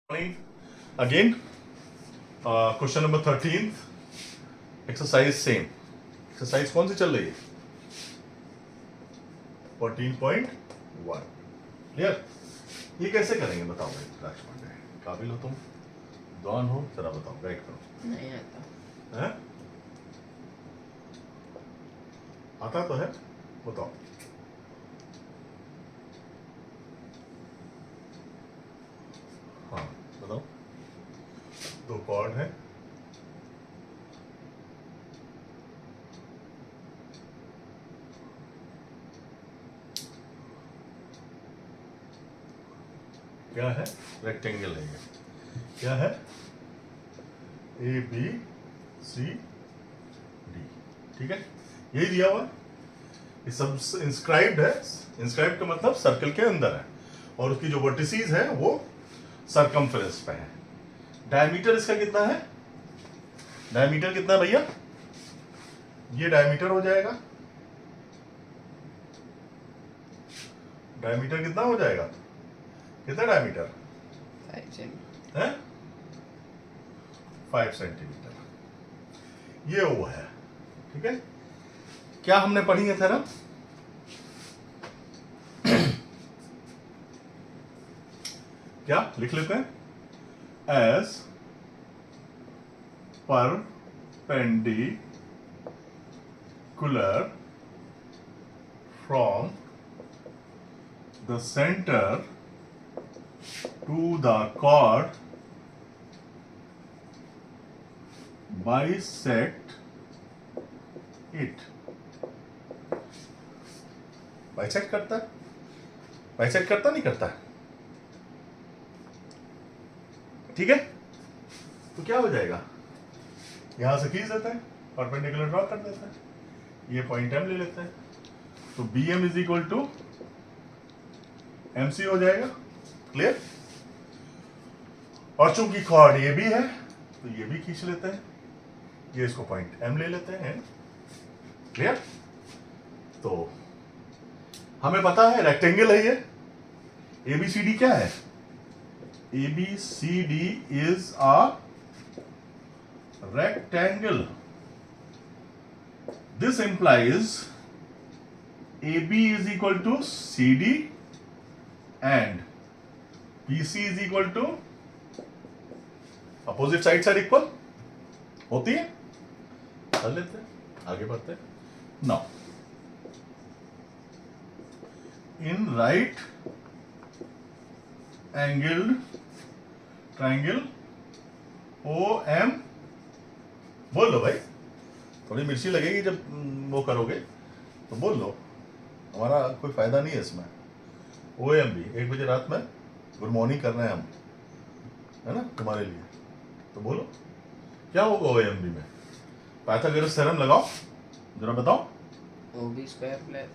Again, question number 13, exercise same. Exercise कौन सी चल रही है? 14.1। क्लियर? ये कैसे करेंगे बताओ भाई राज पांडे, काबिल हो तुम, जॉन हो, जरा बताओ, गाइड करो। नहीं आता है? आता तो है, बताओ। हाँ बताओ। दो कॉर्ड है, क्या है? रेक्टेंगल है ये। क्या है? A B C D. ठीक है, यही दिया हुआ है। ये सब इंस्क्राइब्ड है। इंस्क्राइब्ड का मतलब सर्कल के अंदर है, और उसकी जो वर्टिसीज है वो सरकमफ्रेंस पे है। डायमीटर इसका कितना है? डायमीटर कितना है भैया? ये डायमीटर हो जाएगा। डायमीटर कितना हो जाएगा? कितना डायमीटर 5 सेंट है? 5 सेंटीमीटर। ये वो है। ठीक है, क्या हमने पढ़ी है थेरम? क्या लिख लेते हैं? As perpendicular from the center to the chord bisect it। Bisect करता है? बाइसेक्ट करता नहीं करता? ठीक है, तो क्या हो जाएगा? यहां से खींच देता है, परपेंडिकुलर ड्रॉ कर देता है, ये पॉइंट एम ले लेता है, तो B M is equal to M C हो जाएगा। क्लियर? और चूंकि कॉर्ड ये भी है तो ये भी खींच लेते हैं, ये इसको पॉइंट एम ले लेते हैं। क्लियर? तो हमें पता है रेक्टेंगल है ये। एबीसीडी क्या है? ABCD is a rectangle. This implies AB is equal to CD and BC is equal to opposite sides are equal होती है। कर लेते हैं, आगे बढ़ते हैं। Now in right angled triangle OM, बोल लो भाई, थोड़ी मिर्ची लगेगी जब वो करोगे तो बोल लो, हमारा कोई फायदा नहीं है इसमें। OMB 1 बजे रात में गुड मॉर्निंग करना है हम, है ना, तुम्हारे लिए। तो बोलो क्या होगा OMB में? पाइथागोरस थ्योरम लगाओ, जरा बताओ। OB square plus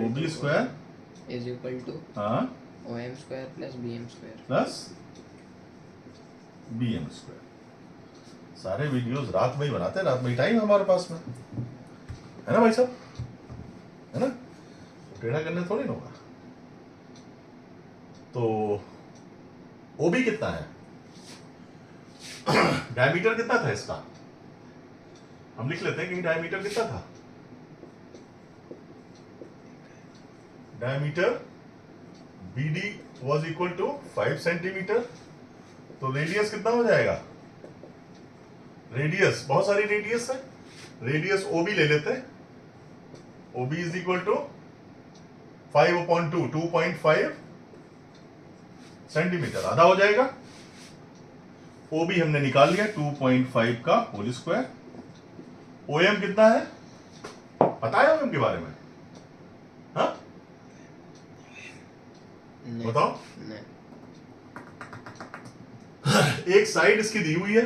OB square is equal to हाँ OM square plus BM square plus BM square. सारे वीडियोस रात में ही बनाते हैं, रात में ही टाइम है हमारे पास में, है ना भाई साहब, है ना, टेढ़ा करने थोड़ी ना होगा। तो ओबी कितना है? डायमीटर कितना था इसका? हम लिख लेते हैं कि डायमीटर कितना था। Diameter BD was equal to 5 centimetre. तो रेडियस कितना हो जाएगा? रेडियस, बहुत सारी रेडियस है, रेडियस OB ले लेते हैं। OB is equal to 5/2, 2.5 centimetre, आधा हो जाएगा। OB हमने निकाल लिया 2.5 का होल स्क्वायर। OM कितना है पता है OM के बारे में? हाँ बताओ। नहीं एक साइड इसकी दी हुई है,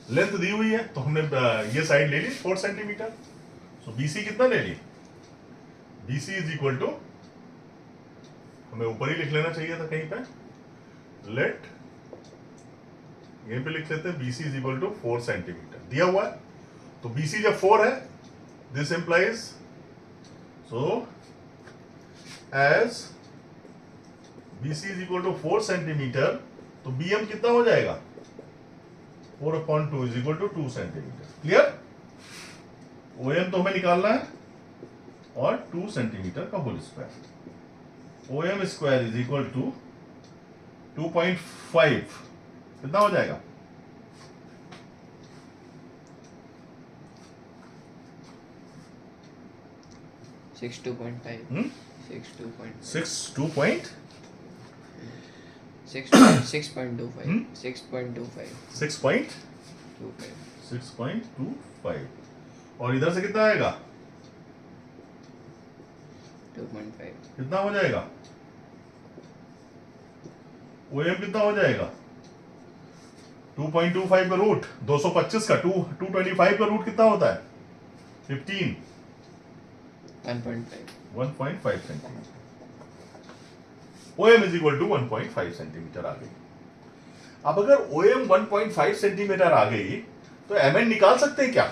लेंथ दी हुई है, तो हमने ये साइड ले ली 4 सेंटीमीटर। सो BC कितना ले ली? BC इज इक्वल टू, हमें ऊपर ही लिख लेना चाहिए था कहीं पे, लेट, यहीं पे लिख लेते हैं BC is equal to 4 centimetre दिया हुआ है। तो BC जब 4 है, this implies, so as BC is equal to 4 centimetre तो bm कितना हो जाएगा 4/2 is equal to 2 centimetre. Clear? OM तो हमें निकालना है और 2 सेंटीमीटर का whole square. OM square is equal to 2.5 कितना हो जाएगा 62.5 62.5 6.25 6.25 और इधर से कितना आएगा 2.5 कितना हो जाएगा OM कितना हो जाएगा 2.25 का रूट 225 का 225 का रूट कितना होता है 15 1.5 centimetre. OM is equal to 1.5 centimetre आ गई। अब अगर OM 1.5 सेंटीमीटर आ गई तो MN निकाल सकते हैं क्या?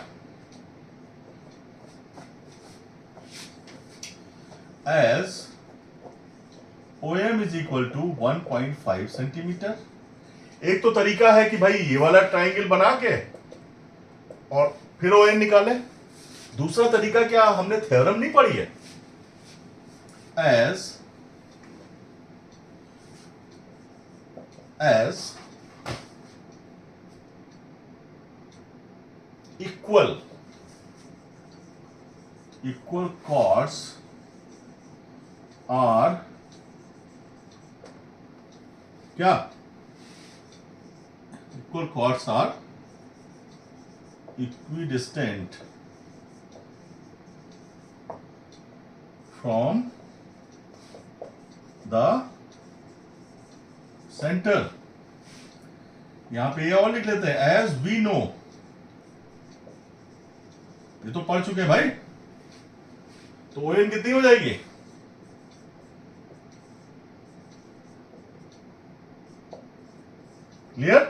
As OM is equal to 1.5 centimetre. एक तो तरीका है कि भाई ये वाला ट्राइंगल बना के और फिर OM निकाले। दूसरा तरीका क्या, हमने थ्योरम नहीं पढ़ी है, as equal chords are क्या equal chords are equidistant from the center। यहां पे ये और लिख लेते हैं as we know, ये तो पढ़ चुके हैं भाई। तो OM कितनी हो जाएगी क्लियर?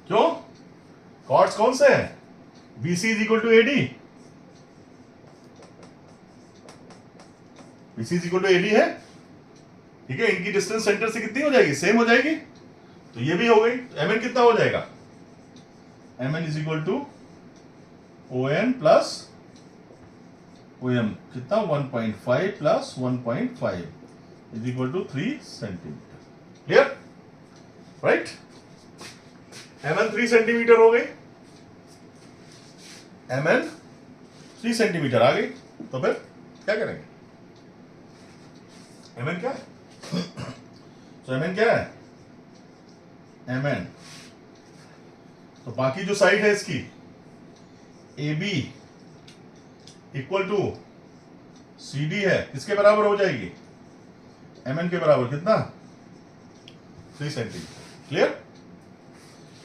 क्यों? कॉर्ड्स कौन से हैं? BC is equal to AD, BC is equal to AD है, ठीक है। इनकी डिस्टेंस सेंटर से कितनी हो जाएगी, सेम हो जाएगी, तो ये भी हो गई। तो MN कितना हो जाएगा, MN is equal to ON plus OM कितना 1.5 plus 1.5 is equal to 3 centimetre. Clear? Right? MN 3 centimetre हो गई, MN 3 सेंटीमीटर आ गई, तो फिर क्या करेंगे, MN क्या है? तो MN क्या है, MN तो बाकी जो साइड है इसकी AB इक्वल टू CD है, किसके बराबर हो जाएगी, MN के बराबर, कितना 3 सेंटीमीटर। क्लियर?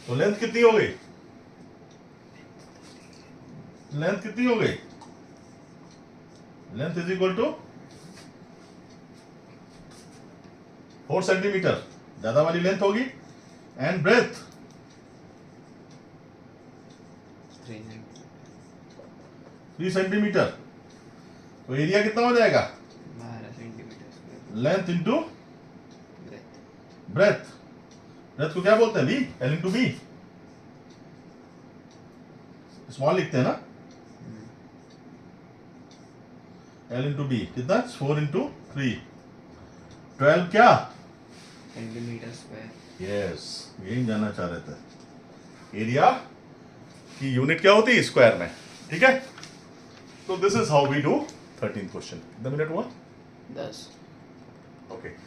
तो लेंथ कितनी हो गई, लेंथ कितनी हो गई, length is equal to 4 centimetre, ज्यादा वाली लेंथ होगी, एंड ब्रेथ 3 सेंटीमीटर। तो एरिया कितना हो जाएगा 12 centimetre, length into breadth. Breadth को क्या बोलते हैं, B, L into B, small लिखते हैं ना, L इंटू बी कितना 4 इंटू 3 12 क्या सेंटीमीटर स्क्वायर। यस, यही जानना चाह रहे थे, एरिया की यूनिट क्या होती है स्क्वायर में। ठीक है, तो this is how we do 13th question. कितना मिनट हुआ, 10। Okay, thank